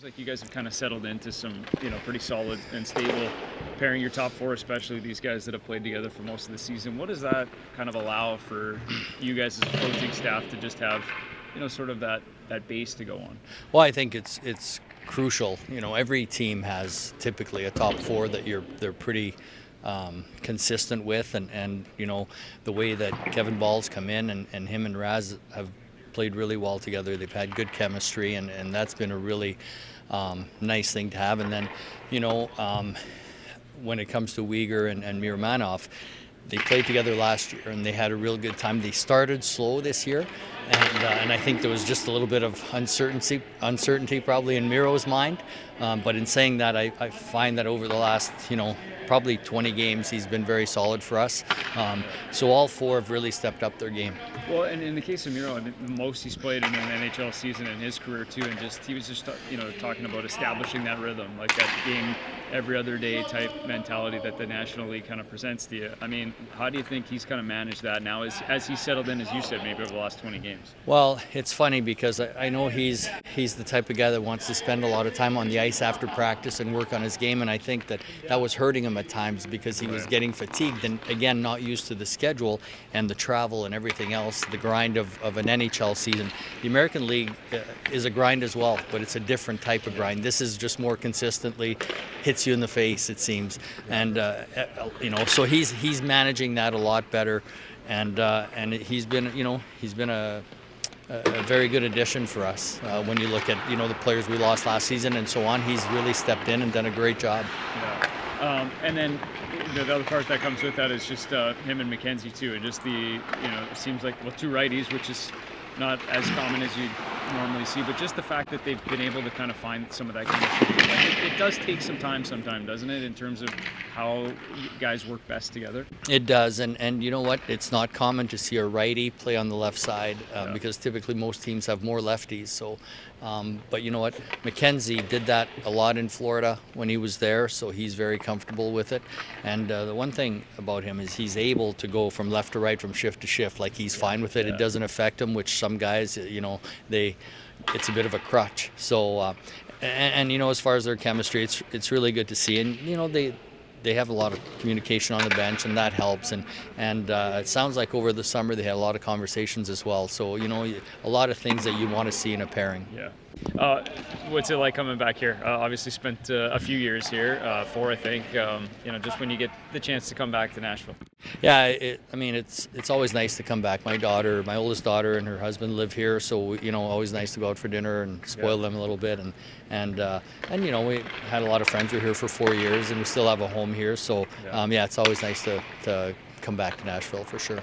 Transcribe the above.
like you guys have kind of settled into some, pretty solid and stable pairing. Your top four, especially these guys that have played together for most of the season. What does that kind of allow for you guys as a coaching staff to just have, sort of that base to go on? Well, I think it's crucial. Every team has typically a top four that they're pretty consistent with, and the way that Kevin Ball's come in and him and Raz have played really well together. They've had good chemistry, and that's been a really nice thing to have. And then, when it comes to Uyghur and Mirmanov, they played together last year and they had a real good time. They started slow this year, and I think there was just a little bit of uncertainty probably in Miro's mind. But in saying that, I find that over the last, probably 20 games, he's been very solid for us. So all four have really stepped up their game. Well, and in the case of Miro, the most he's played in an NHL season in his career too, and he was just talking about establishing that rhythm, like that being every other day type mentality that the National League kind of presents to you. I mean, how do you think he's kind of managed that now as he's settled in, as you said, maybe over the last 20 games? Well, it's funny because I know he's the type of guy that wants to spend a lot of time on the ice after practice and work on his game, and I think that was hurting him at times because he was getting fatigued and, again, not used to the schedule and the travel and everything else, the grind of an NHL season. The American League is a grind as well, but it's a different type of grind. This is just more consistently hits you in the face, it seems, and so he's managing that a lot better, and he's been a very good addition for us. When you look at the players we lost last season and so on, he's really stepped in and done a great job. Yeah. And then the other part that comes with that is just him and McKenzie too, and just it seems like two righties, which is not as common as you normally see, but just the fact that they've been able to kind of find some of that chemistry. Like it does take some time sometimes, doesn't it, in terms of how guys work best together? It does, and you know what? It's not common to see a righty play on the left side because typically most teams have more lefties. So, but you know what? McKenzie did that a lot in Florida when he was there, so he's very comfortable with it. And the one thing about him is he's able to go from left to right, from shift to shift. Like he's fine with it. It doesn't affect him, which some guys, it's a bit of a crutch. So, and as far as their chemistry, it's really good to see. And they have a lot of communication on the bench, and that helps. And it sounds like over the summer they had a lot of conversations as well. So a lot of things that you want to see in a pairing. Yeah. What's it like coming back here? Obviously spent a few years here, 4 I think. Just when you get the chance to come back to Nashville. Yeah, it's always nice to come back. My oldest daughter and her husband live here, so always nice to go out for dinner and spoil them a little bit. And we had a lot of friends. We were here for 4 years, and we still have a home here. So it's always nice to come back to Nashville for sure.